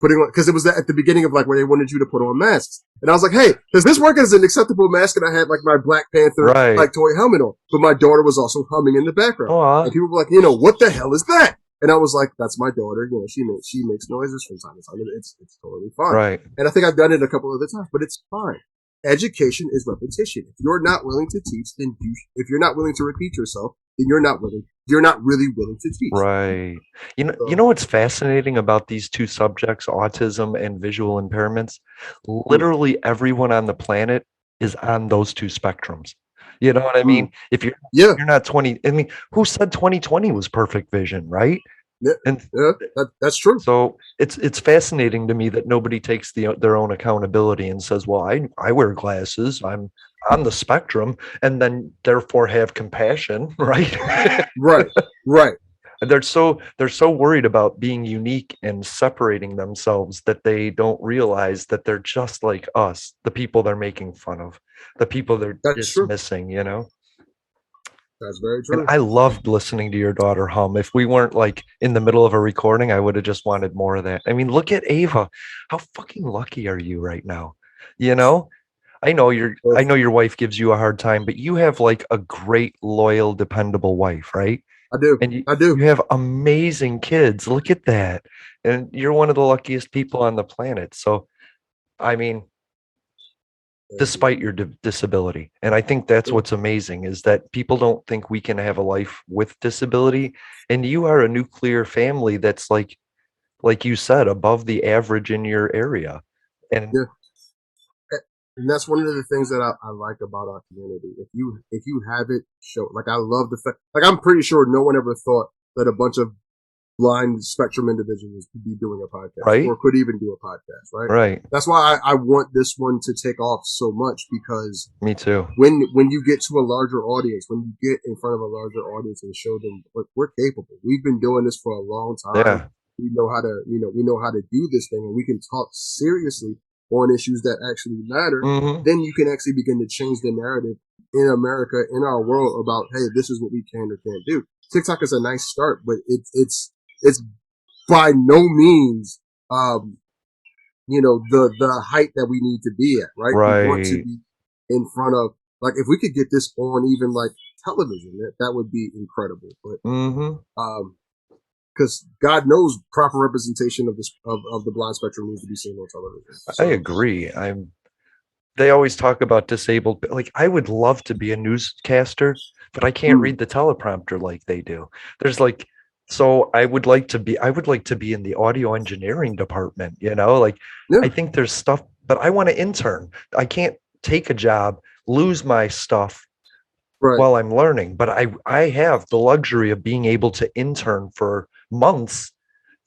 putting on, cause it was at the beginning of like where they wanted you to put on masks. And I was like, hey, does this work as an acceptable mask? And I had like my Black Panther, like toy helmet on, but my daughter was also humming in the background. And people were like, what the hell is that? And I was like, that's my daughter. She makes noises from time to time. It's totally fine. Right. And I think I've done it a couple other times, but it's fine. Education is repetition. If you're not willing to teach, then if you're not willing to repeat yourself, then you're not really willing to teach. Right. You know what's fascinating about these two subjects, autism and visual impairments? Literally everyone on the planet is on those two spectrums. You know what I mean? If you're not 20, I mean, who said 2020 was perfect vision, right? Yeah, that's true. So it's fascinating to me that nobody takes their own accountability and says, well, I wear glasses, I'm on the spectrum, and then therefore have compassion, right? Right. They're so worried about being unique and separating themselves that they don't realize that they're just like us, the people they're making fun of, the people they're dismissing, That's very true. And I loved listening to your daughter hum. If we weren't like in the middle of a recording, I would have just wanted more of that. I mean, look at Ava. How fucking lucky are you right now? I know your wife gives you a hard time, but you have like a great, loyal, dependable wife, right? I do. And I do. You have amazing kids. Look at that. And you're one of the luckiest people on the planet. So, I mean, despite your disability. And I think that's what's amazing, is that people don't think we can have a life with disability. And you are a nuclear family that's like you said, above the average in your area. And and that's one of the things that I like about our community. If you have it, show. Like, I love the fact, like, I'm pretty sure no one ever thought that a bunch of blind spectrum individuals could be doing a podcast, right? Or could even do a podcast, right? Right. That's why I want this one to take off so much, because me too. When you get to a larger audience, when you get in front of a larger audience and show them, look, we're capable. We've been doing this for a long time. Yeah. We know how to, we know how to do this thing, and we can talk seriously on issues that actually matter. Mm-hmm. Then you can actually begin to change the narrative in America, in our world, about, hey, this is what we can or can't do. TikTok is a nice start, but it's by no means, the height that we need to be at, right? Right. We want to be in front of, like, if we could get this on even like television, that would be incredible. But, because God knows proper representation of this of the blind spectrum needs to be seen on television. So. I agree. They always talk about disabled. Like, I would love to be a newscaster, but I can't read the teleprompter like they do. There's like, so I would like to be in the audio engineering department, I think there's stuff, but I want to intern. I can't take a job, lose my stuff while I'm learning, but I have the luxury of being able to intern for months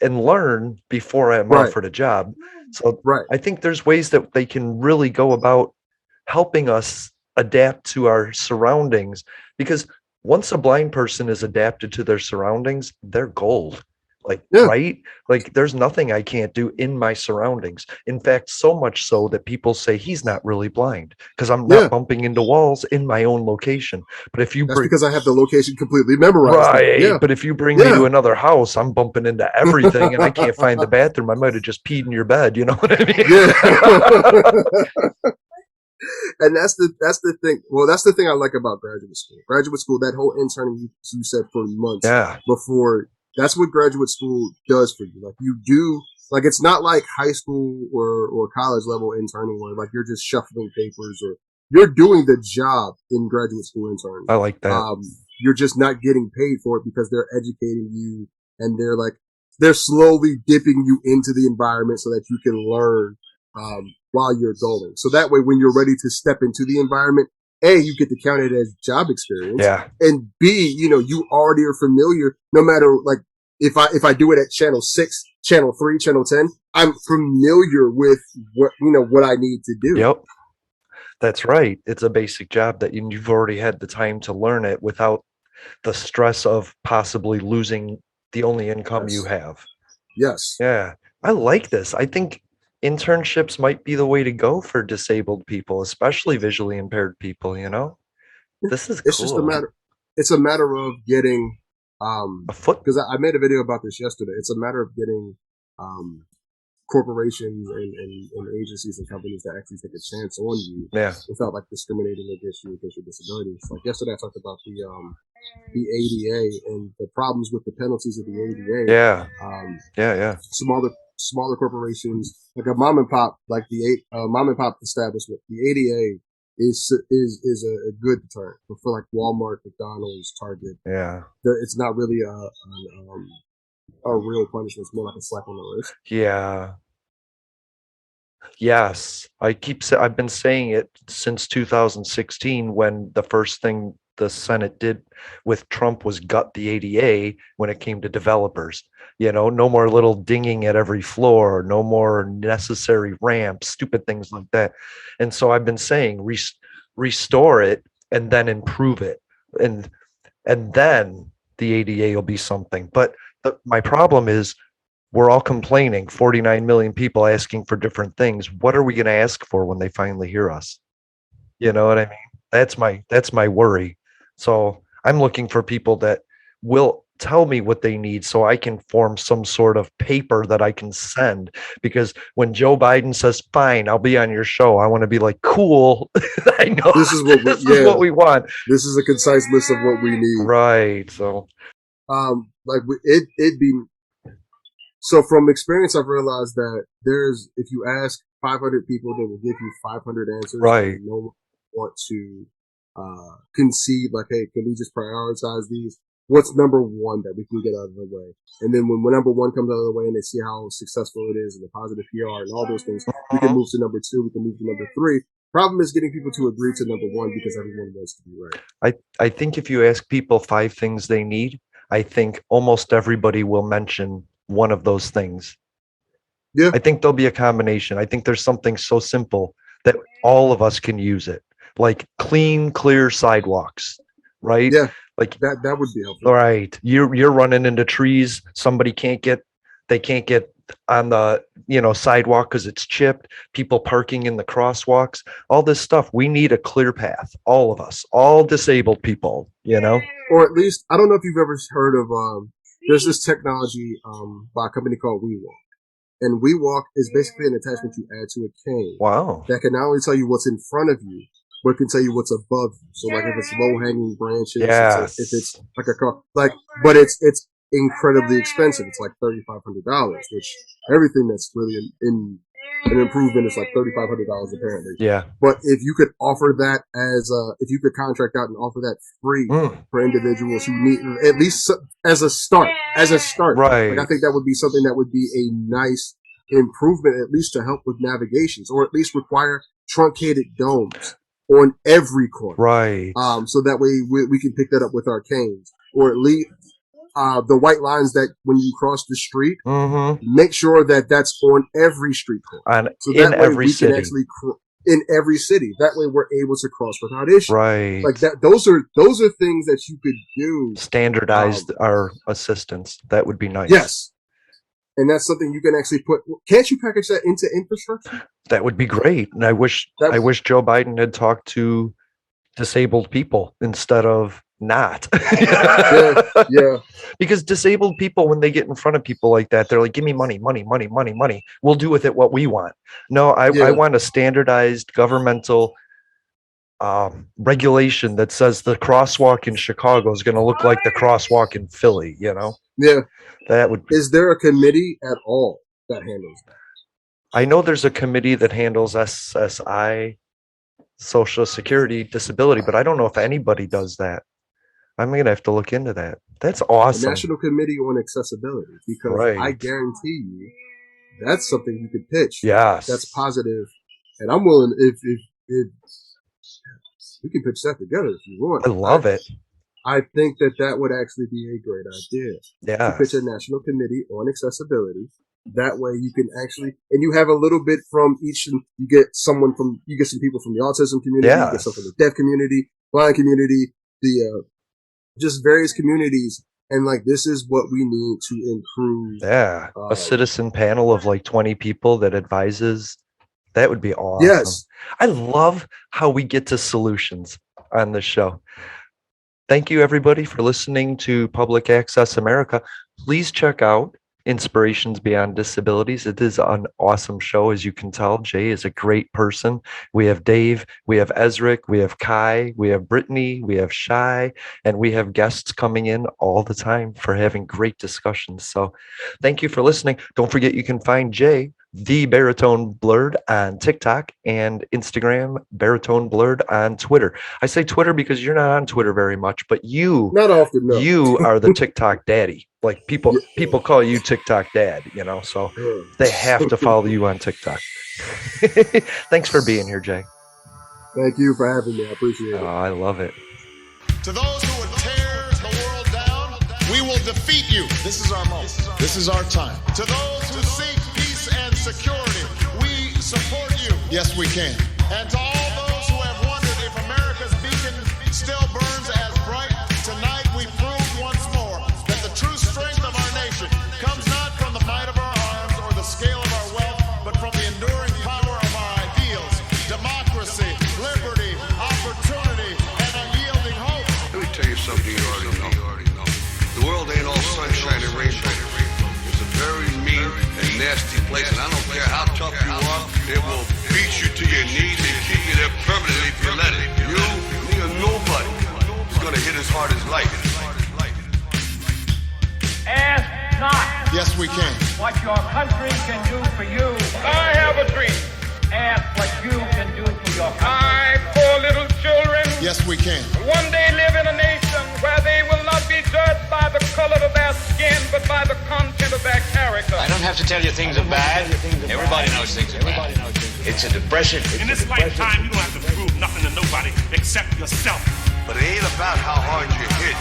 and learn before I'm offered a job. So I think there's ways that they can really go about helping us adapt to our surroundings, because once a blind person is adapted to their surroundings, they're gold. Right? Like, there's nothing I can't do in my surroundings. In fact, so much so that people say he's not really blind, because I'm not bumping into walls in my own location. But if you because I have the location completely memorized. Right. Yeah. But if you bring me to another house, I'm bumping into everything and I can't find the bathroom. I might have just peed in your bed. You know what I mean? Yeah. And that's the thing. Well, that's the thing I like about graduate school. Graduate school, that whole interning you said for months before, that's what graduate school does for you. Like, you do, like, it's not like high school or college level interning where, like, you're just shuffling papers, or you're doing the job in graduate school interning. I like that. You're just not getting paid for it, because they're educating you, and they're slowly dipping you into the environment so that you can learn while you're going. So that way, when you're ready to step into the environment, A, you get to count it as job experience. Yeah. And B, you already are familiar, no matter, like, if I do it at channel 6, channel 3, channel 10, I'm familiar with what I need to do. Yep. That's right. It's a basic job that you've already had the time to learn it without the stress of possibly losing the only income you have. Yes. Yeah. I like this. I think internships might be the way to go for disabled people, especially visually impaired people, This is cool. It's a matter of getting a foot, because I made a video about this yesterday. It's a matter of getting corporations and agencies and companies to actually take a chance on you without, like, discriminating against your disabilities. Like, yesterday I talked about the ADA and the problems with the penalties of the ADA. Smaller corporations, like a mom and pop, like the mom and pop establishment, the ADA is a good deterrent. But for, like, Walmart, McDonald's, Target, it's not really a real punishment. It's more like a slap on the wrist. Yeah. Yes, I've been saying it since 2016, when the first thing the Senate did with Trump was gut the ADA when it came to developers. No more little dinging at every floor, no more necessary ramps, stupid things like that. And so I've been saying restore it and then improve it. And then the ADA will be something. But my problem is, we're all complaining, 49 million people asking for different things. What are we going to ask for when they finally hear us? You know what I mean? That's my worry. So I'm looking for people that will tell me what they need so I can form some sort of paper that I can send. Because when Joe Biden says, fine, I'll be on your show, I want to be like, cool. I know this is what we want. This is a concise list of what we need. Right. So, it'd be, so from experience, I've realized that if you ask 500 people, they will give you 500 answers. Right. No one want to concede, like, hey, can we just prioritize these? What's number one that we can get out of the way? And then when number one comes out of the way and they see how successful it is and the positive PR and all those things, we can move to number two, we can move to number three. Problem is getting people to agree to number one because everyone wants to be right. I think if you ask people 5 things they need, I think almost everybody will mention one of those things. Yeah. I think there'll be a combination. I think there's something so simple that all of us can use it, like clean, clear sidewalks, right? Yeah. Like that would be helpful. All right. You're running into trees. Somebody can't get on the, sidewalk because it's chipped. People parking in the crosswalks, all this stuff. We need a clear path. All of us, all disabled people, Or at least, I don't know if you've ever heard of, there's this technology by a company called WeWalk. And WeWalk is basically an attachment you add to a cane. Wow. That can not only tell you what's in front of you, but it can tell you what's above you. So like if it's low hanging branches, yes. if it's like a car, but it's incredibly expensive. It's like $3,500, which everything that's really in an improvement is like $3,500 apparently. Yeah. But if you could offer that if you could contract out and offer that free for individuals who need, at least as a start, right? Like I think that would be something that would be a nice improvement, at least to help with navigations, or at least require truncated domes on every corner, right? So that way we can pick that up with our canes, or at least the white lines that when you cross the street, make sure that that's on every street corner. So that in way every we city. can actually in every city. That way we're able to cross without issue. Right. Like that. Those are things that you could do. Standardized our assistance. That would be nice. Yes. And that's something you can actually put. Can't you package that into infrastructure? That would be great. And I wish Joe Biden had talked to disabled people instead of not. yeah. Because disabled people, when they get in front of people like that, they're like, give me money. We'll do with it what we want. No, I want a standardized governmental regulation that says the crosswalk in Chicago is going to look like the crosswalk in Philly, Yeah. That would be. Is there a committee at all that handles that? I know there's a committee that handles SSI, Social Security, Disability, but I don't know if anybody does that. I'm going to have to look into that. That's awesome. The National Committee on Accessibility, because I guarantee you that's something you could pitch. Yes. That's positive. And I'm willing, if we can pitch that together if you want. I love it. I think that would actually be a great idea. Yeah. To pitch a National Committee on Accessibility. That way you can actually, and you have a little bit from each, you get some people from the autism community, you get some from the deaf community, blind community, the, just various communities. And like, this is what we need to improve. Yeah. A citizen panel of like 20 people that advises. That would be awesome. Yes. I love how we get to solutions on this show. Thank you, everybody, for listening to Public Access America. Please check out Inspirations Beyond Disabilities. It is an awesome show. As you can tell, Jay is a great person. We have Dave, we have Ezric, we have Kai, we have Brittany, we have Shai, and we have guests coming in all the time for having great discussions. So thank you for listening. Don't forget you can find Jay, the Baritone Blurred, on TikTok, and Instagram, Baritone Blurred on Twitter. I say Twitter because you're not on Twitter very much, but not often, no. You are the TikTok daddy. Like people call you TikTok dad, so they have to follow you on TikTok. Thanks for being here, Jay. Thank you for having me. I appreciate it. Oh, I love it. To those who would tear the world down, we will defeat you. This is our moment. This is our time. To those who seek peace and security, we support you. Yes, we can. And to all those who have wondered if America's beacon still burns as bright, tonight we prove once more that the true strength of our nation comes not from the might of our arms or the scale of our wealth, but from the enduring power of our ideals, democracy, liberty, opportunity, and unyielding hope. Let me tell you something you already know. The world ain't all sunshine and rainbow. It's a very mean and nasty place, and I don't care how tough you are, it will beat you to your knees and keep you there permanently if you let it. You, me, or nobody is gonna hit as hard as life. Ask not. Yes, we can. What your country can do for you. I have a dream ask what you can do for your country. My poor little children. Yes, we can. One day live in a nation where they will not be judged by the color of their skin, but by the content of their character. I don't have to tell you things are bad. Everybody knows things are bad. It's a depression. In this lifetime, you don't have to prove nothing to nobody except yourself. But it ain't about how hard you hit.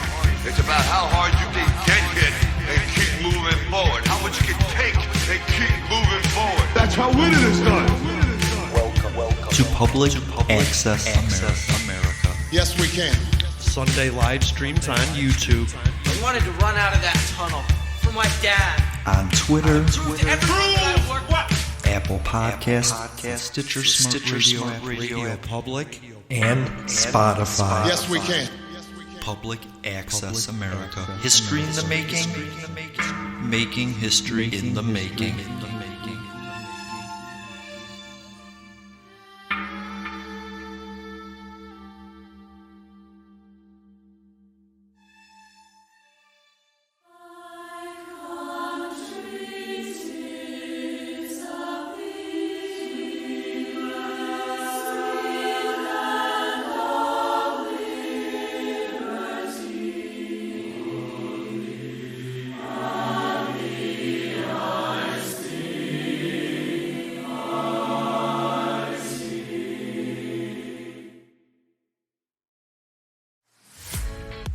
It's about how hard you can get hit and keep moving forward. How much you can take and keep moving forward. That's how winning is done. Welcome to Public Access America. Yes, we can. Sunday live streams on YouTube. I wanted to run out of that tunnel for my dad. On Twitter. What? Apple Podcast, Stitcher Smart Radio Public, and Spotify. Yes, we can. Public Access America. History in the making. Making history in the making.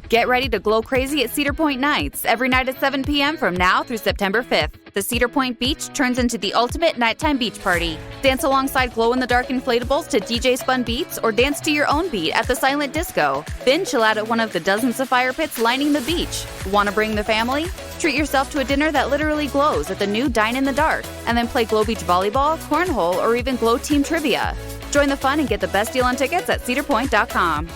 Get ready to glow crazy at Cedar Point Nights every night at 7 p.m. from now through September 5th. The Cedar Point Beach turns into the ultimate nighttime beach party. Dance alongside glow-in-the-dark inflatables to DJ spun beats or dance to your own beat at the Silent Disco. Then chill out at one of the dozens of fire pits lining the beach. Want to bring the family? Treat yourself to a dinner that literally glows at the new Dine in the Dark, and then play Glow Beach volleyball, cornhole, or even Glow Team trivia. Join the fun and get the best deal on tickets at cedarpoint.com.